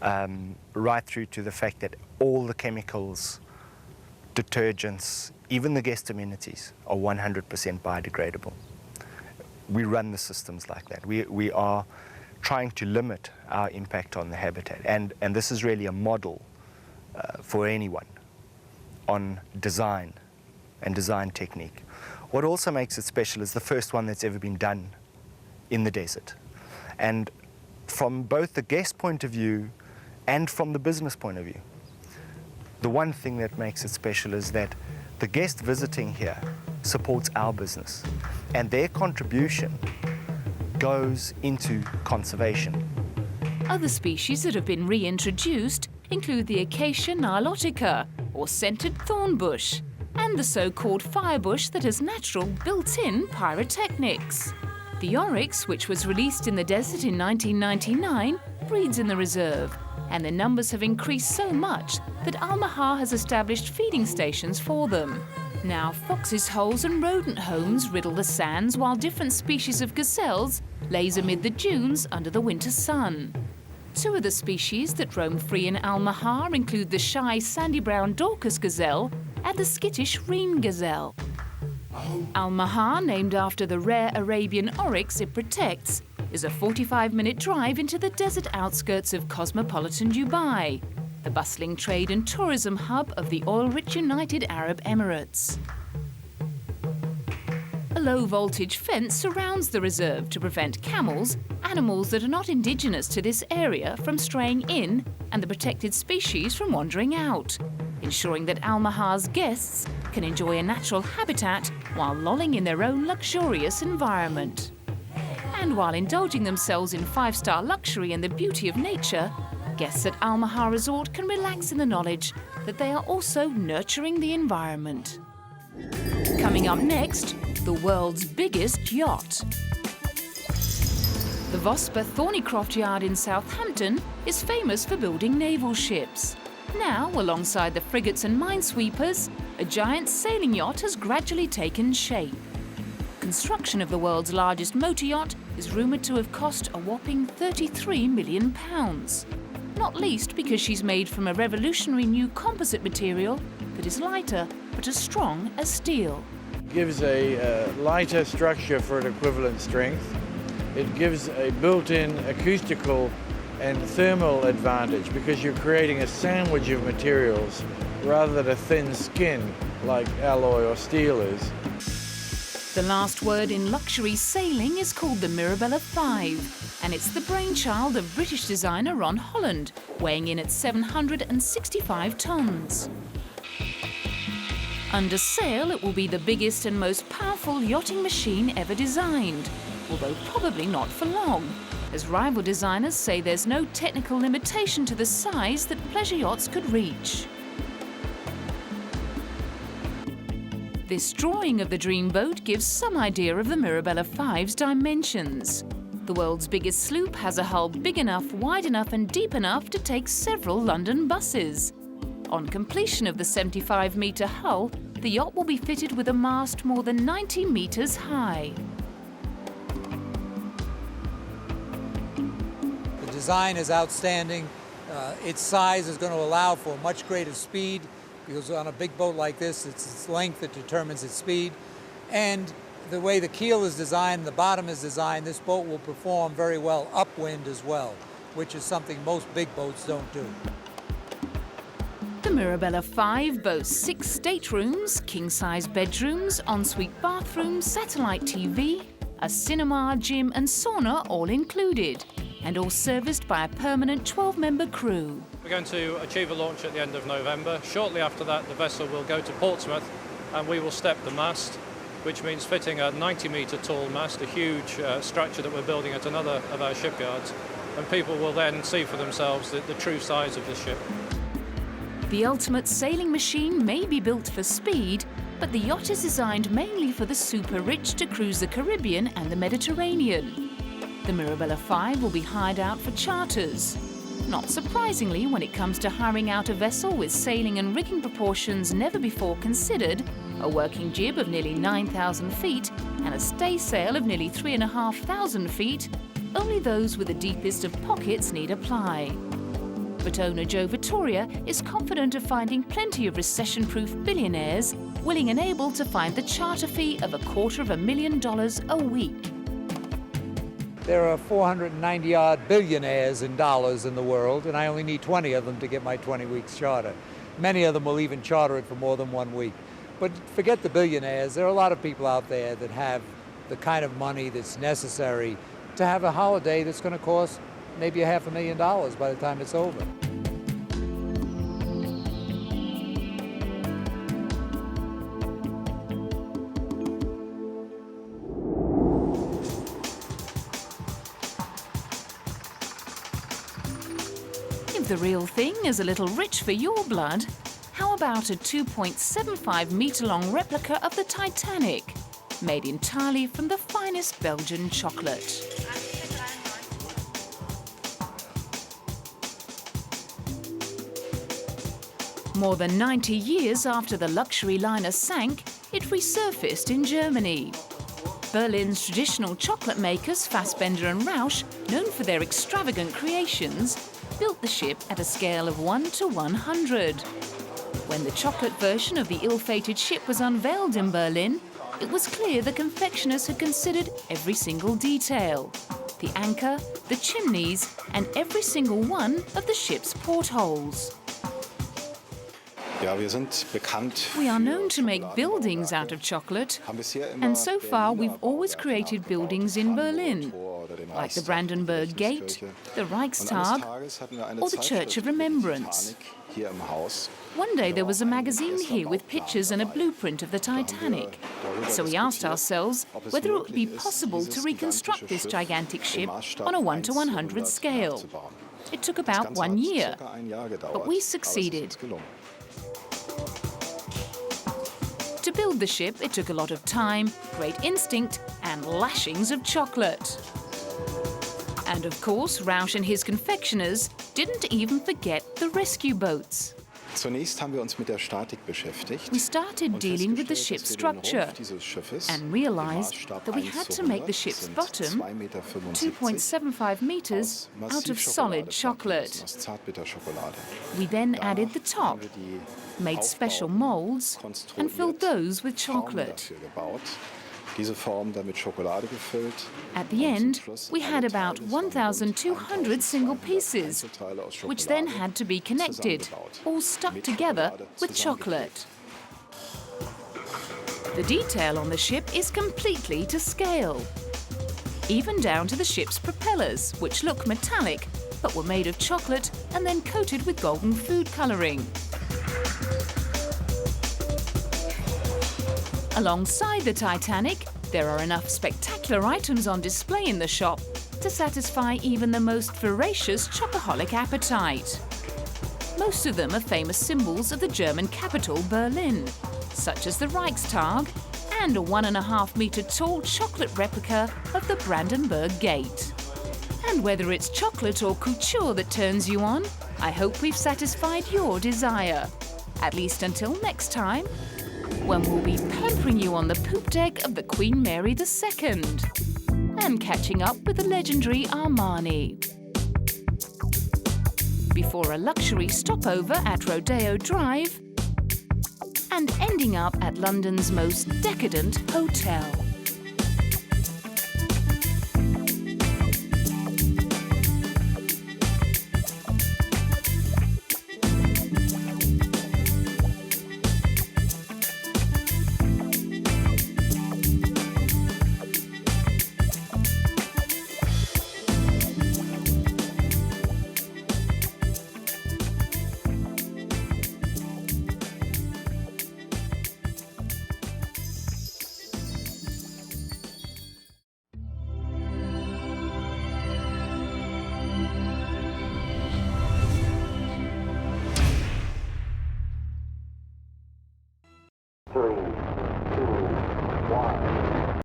right through to the fact that all the chemicals, detergents, even the guest amenities are 100% biodegradable. We run the systems like that. We are trying to limit our impact on the habitat, and this is really a model for anyone on design and design technique. What also makes it special is the first one that's ever been done in the desert. And from both the guest point of view and from the business point of view, the one thing that makes it special is that the guest visiting here supports our business, and their contribution goes into conservation. Other species that have been reintroduced include the Acacia nilotica, or scented thornbush, and the so-called firebush that has natural built-in pyrotechnics. The oryx, which was released in the desert in 1999, breeds in the reserve, and their numbers have increased so much that Al-Mahar has established feeding stations for them. Now, foxes' holes and rodent homes riddle the sands, while different species of gazelles laze amid the dunes under the winter sun. Two of the species that roam free in Al-Mahar include the shy sandy brown Dorcas gazelle and the skittish Reen gazelle. Al-Mahar, named after the rare Arabian oryx it protects, is a 45-minute drive into the desert outskirts of cosmopolitan Dubai, the bustling trade and tourism hub of the oil-rich United Arab Emirates. A low-voltage fence surrounds the reserve to prevent camels, animals that are not indigenous to this area, from straying in and the protected species from wandering out, ensuring that Al-Mahar's guests can enjoy a natural habitat while lolling in their own luxurious environment. And while indulging themselves in five-star luxury and the beauty of nature, guests at Al-Mahar Resort can relax in the knowledge that they are also nurturing the environment. Coming up next, the world's biggest yacht. The Vosper Thornycroft Yard in Southampton is famous for building naval ships. Now, alongside the frigates and minesweepers, a giant sailing yacht has gradually taken shape. Construction of the world's largest motor yacht is rumoured to have cost a whopping £33 million. Not least because she's made from a revolutionary new composite material that is lighter but as strong as steel. It gives a lighter structure for an equivalent strength. It gives a built-in acoustical and thermal advantage because you're creating a sandwich of materials rather than a thin skin like alloy or steel is. The last word in luxury sailing is called the Mirabella 5, and it's the brainchild of British designer Ron Holland, weighing in at 765 tonnes. Under sail, it will be the biggest and most powerful yachting machine ever designed, although probably not for long, as rival designers say there's no technical limitation to the size that pleasure yachts could reach. This drawing of the dreamboat gives some idea of the Mirabella 5's dimensions. The world's biggest sloop has a hull big enough, wide enough and deep enough to take several London buses. On completion of the 75-metre hull, the yacht will be fitted with a mast more than 90 metres high. The design is outstanding. Its size is going to allow for much greater speed, because on a big boat like this, it's its length that determines its speed. And the way the keel is designed, the bottom is designed, this boat will perform very well upwind as well, which is something most big boats don't do. The Mirabella 5 boasts 6 staterooms, king-size bedrooms, ensuite bathrooms, satellite TV, a cinema, gym and sauna all included, and all serviced by a permanent 12-member crew. We're going to achieve a launch at the end of November. Shortly after that, the vessel will go to Portsmouth and we will step the mast, which means fitting a 90-metre tall mast, a huge structure that we're building at another of our shipyards, and people will then see for themselves the true size of the ship. The ultimate sailing machine may be built for speed, but the yacht is designed mainly for the super-rich to cruise the Caribbean and the Mediterranean. The Mirabella 5 will be hired out for charters. Not surprisingly, when it comes to hiring out a vessel with sailing and rigging proportions never before considered, a working jib of nearly 9,000 feet and a staysail of nearly 3,500 feet, only those with the deepest of pockets need apply. private owner Joe Vittoria is confident of finding plenty of recession-proof billionaires willing and able to find the charter fee of $250,000 a week. There are 490-odd billionaires in dollars in the world, and I only need 20 of them to get my 20 weeks charter. Many of them will even charter it for more than 1 week. But forget the billionaires, there are a lot of people out there that have the kind of money that's necessary to have a holiday that's going to cost maybe $500,000 by the time it's over. If the real thing is a little rich for your blood, how about a 2.75-metre-long replica of the Titanic, made entirely from the finest Belgian chocolate? More than 90 years after the luxury liner sank, it resurfaced in Germany. Berlin's traditional chocolate makers, Fassbender and Rausch, known for their extravagant creations, built the ship at a scale of 1 to 100. When the chocolate version of the ill-fated ship was unveiled in Berlin, it was clear the confectioners had considered every single detail: the anchor, the chimneys, and every single one of the ship's portholes. We are known to make buildings out of chocolate, and so far we've always created buildings in Berlin, like the Brandenburg Gate, the Reichstag, or the Church of Remembrance. One day there was a magazine here with pictures and a blueprint of the Titanic, so we asked ourselves whether it would be possible to reconstruct this gigantic ship on a 1 to 100 scale. It took about 1 year, but we succeeded. To build the ship, it took a lot of time, great instinct, and lashings of chocolate. And of course, Rausch and his confectioners didn't even forget the rescue boats. We started dealing with the ship's structure and realized that we had to make the ship's bottom 2.75 meters out of solid chocolate. We then added the top, made special molds, and filled those with chocolate. At the end, we had about 1,200 single pieces, which then had to be connected, all stuck together with chocolate. The detail on the ship is completely to scale, even down to the ship's propellers, which look metallic, but were made of chocolate and then coated with golden food colouring. Alongside the Titanic, there are enough spectacular items on display in the shop to satisfy even the most voracious chocoholic appetite. Most of them are famous symbols of the German capital, Berlin, such as the Reichstag and a 1.5-metre tall chocolate replica of the Brandenburg Gate. And whether it's chocolate or couture that turns you on, I hope we've satisfied your desire. At least until next time, when we'll be pampering you on the poop deck of the Queen Mary II and catching up with the legendary Armani. Before a luxury stopover at Rodeo Drive and ending up at London's most decadent hotel.